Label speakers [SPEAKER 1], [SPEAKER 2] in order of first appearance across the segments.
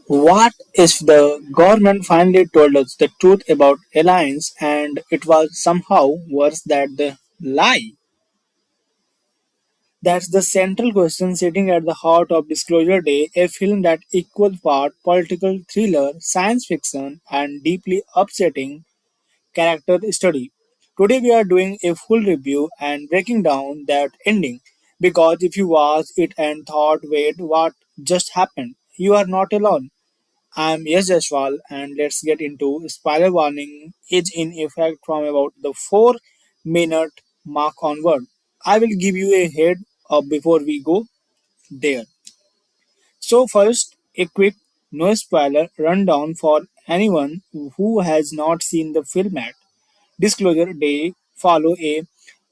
[SPEAKER 1] What if the government finally told us the truth about aliens and it was somehow worse than the lie? That's the central question sitting at the heart of Disclosure Day, a film that equals part political thriller, science fiction, and deeply upsetting character study. Today we are doing a full review and breaking down that ending. Because if you watched it and thought, wait, what just happened? You are not alone. I'm Yes Jashwal and let's get into spoiler warning is in effect from about the 4 minute mark onward. I will give you a head up before we go there. So first, a quick no spoiler rundown for anyone who has not seen the film yet. Disclosure Day follow a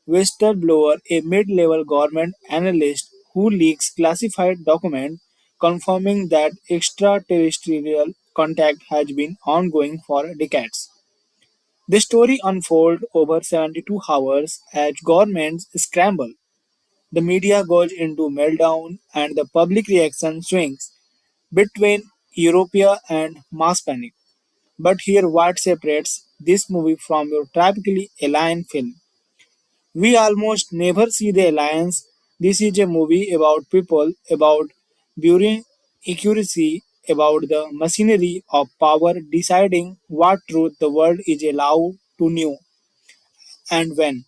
[SPEAKER 1] whistleblower, a mid-level government analyst who leaks classified document confirming that extraterrestrial contact has been ongoing for decades. The story unfolds over 72 hours as governments scramble. The media goes into meltdown and the public reaction swings between euphoria and mass panic. But here what separates this movie from your typically alien film. We almost never see the alliance. This is a movie about people, about bureaucracy, about the machinery of power deciding what truth the world is allowed to know and when.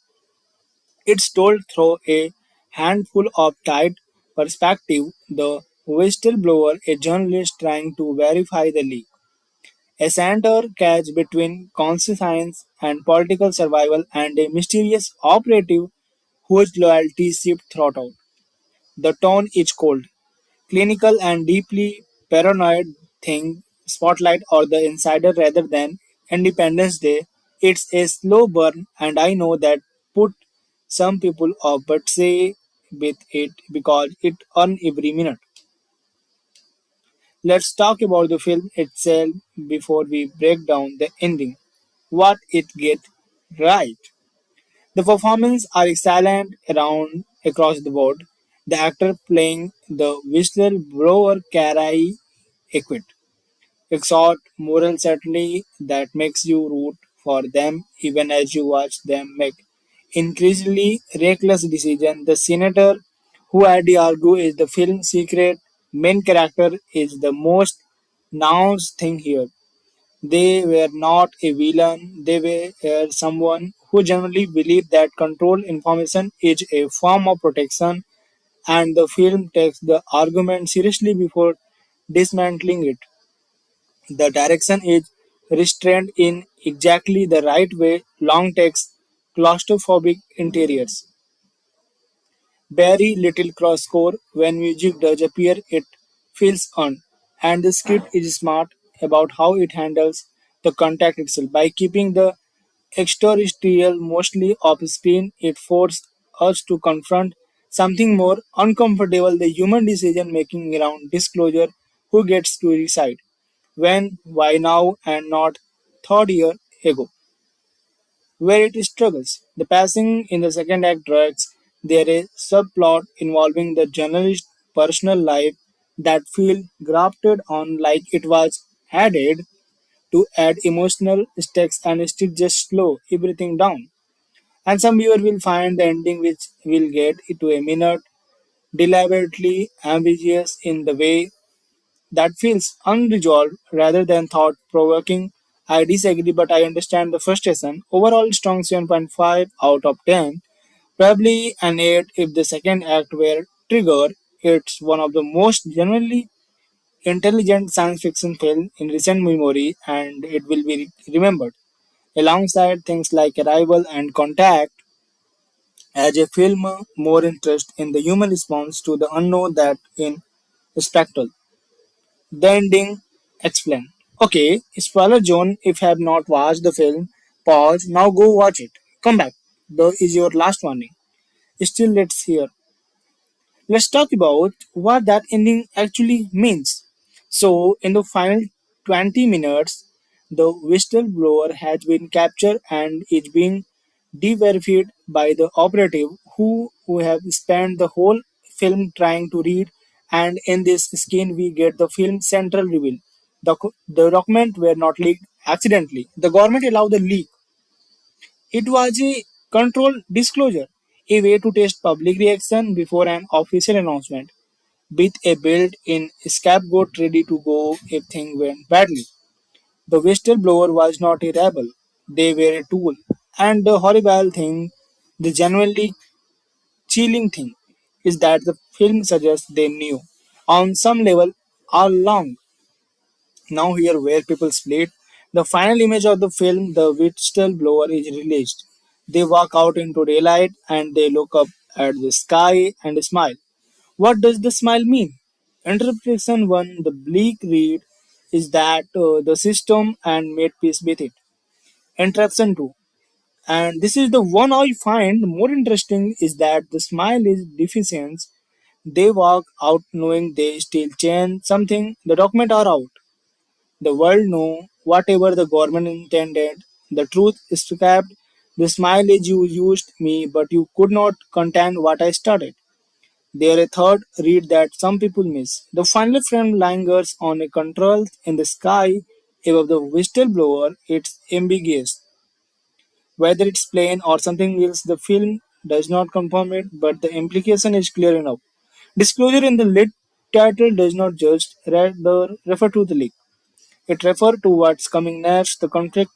[SPEAKER 1] It's told through a handful of tight perspective, the whistleblower, a journalist trying to verify the leak, a center catch between conscience and political survival, and a mysterious operative whose loyalty shifts throughout. The tone is cold, clinical, and deeply paranoid. Think Spotlight or The Insider rather than Independence Day. It's a slow burn, and I know that put some people off, but say with it because it earns every minute. Let's talk about the film itself before we break down the ending. What it get right. The performances are excellent around across the board. The actor playing the whistleblower carry equate, exhort moral certainty that makes you root for them even as you watch them make increasingly reckless decisions. The senator, who I'd argue is the film's secret main character, is the most nuanced thing here. They were not a villain, they were someone who genuinely believed that controlled information is a form of protection, and the film takes the argument seriously before dismantling it. The direction is restrained in exactly the right way, long takes, claustrophobic interiors. Very little cross score when music does appear, it feels earned, and the script is smart about how it handles the contact itself. By keeping the extraterrestrial mostly off screen, it forces us to confront something more uncomfortable, the human decision making around disclosure, who gets to decide when, why now, and not third year ago where it struggles. The passing in the second act drags. There is subplot involving the journalist's personal life that feel grafted on like it was added to add emotional stakes and still just slow everything down. And some viewer will find the ending which will get to a minute deliberately ambiguous in the way that feels unresolved rather than thought provoking. I disagree, but I understand the frustration. Overall, strong 7.5 out of 10. Probably an 8 if the second act were triggered. It's one of the most genuinely intelligent science fiction films in recent memory, and it will be remembered alongside things like Arrival and Contact as a film more interest in the human response to the unknown that in Spectral. The ending explained. Okay, spoiler zone if you have not watched the film, pause, now go watch it. Come back. Though is your last warning. Still let's hear. Let's talk about what that ending actually means. So in the final 20 minutes, the whistleblower has been captured and is being de-verified by the operative who have spent the whole film trying to read, and in this skin we get the film central reveal. The documents were not leaked accidentally. The government allowed the leak. It was a controlled disclosure, a way to test public reaction before an official announcement, with a built-in scapegoat ready to go if things went badly. The whistleblower was not a rebel; they were a tool. And the horrible thing, the genuinely chilling thing, is that the film suggests they knew, on some level, all along. Now here where people split. The final image of the film, the whistleblower, is released. They walk out into daylight and they look up at the sky and smile. What does the smile mean? Interpretation 1, the bleak read, is that the system and made peace with it. Interpretation 2, and this is the one I find more interesting, is that the smile is deficient. They walk out knowing they still change something. The documents are out. The world know whatever the government intended. The truth is kept. The smile is you used me, but you could not contain what I started. There a third read that some people miss. The final frame lingers on a control in the sky above the whistleblower. It's ambiguous. Whether it's plain or something else, the film does not confirm it, but the implication is clear enough. Disclosure in the lit title does not just rather refer to the leak. It refers to what's coming next, the conflict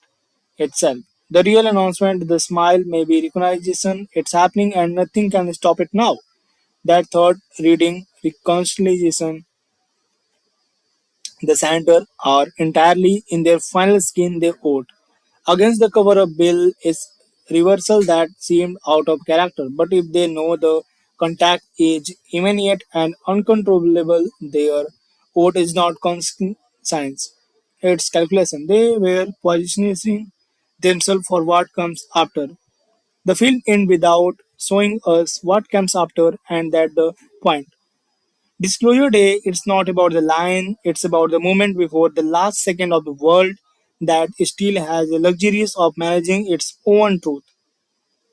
[SPEAKER 1] itself. The real announcement, the smile, may be recognition, it's happening and nothing can stop it now. That third reading, reconciliation, the center are entirely in their final skin they owed. Against the cover of Bill is reversal that seemed out of character, but if they know the contact is immediate and uncontrollable, their vote is not science. It's calculation. They were positioning themselves for what comes after. The film ends without showing us what comes after, and that the point. Disclosure Day, it's not about the line, it's about the moment before the last second of the world that still has the luxuries of managing its own truth.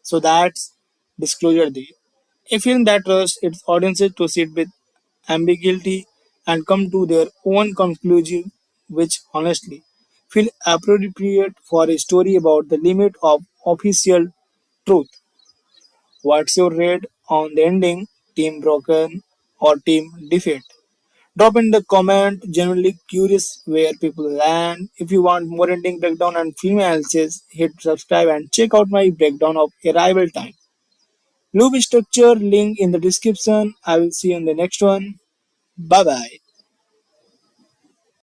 [SPEAKER 1] So that's Disclosure Day. A film that trusts its audiences to sit with ambiguity and come to their own conclusion, which honestly feel appropriate for a story about the limit of official truth. What's your read on the ending? Team broken or team defeat? Drop in the comment. Genuinely curious where people land. If you want more ending breakdown and film analysis, hit subscribe and check out my breakdown of Arrival Time. Loop structure link in the description. I will see you in the next one. Bye bye.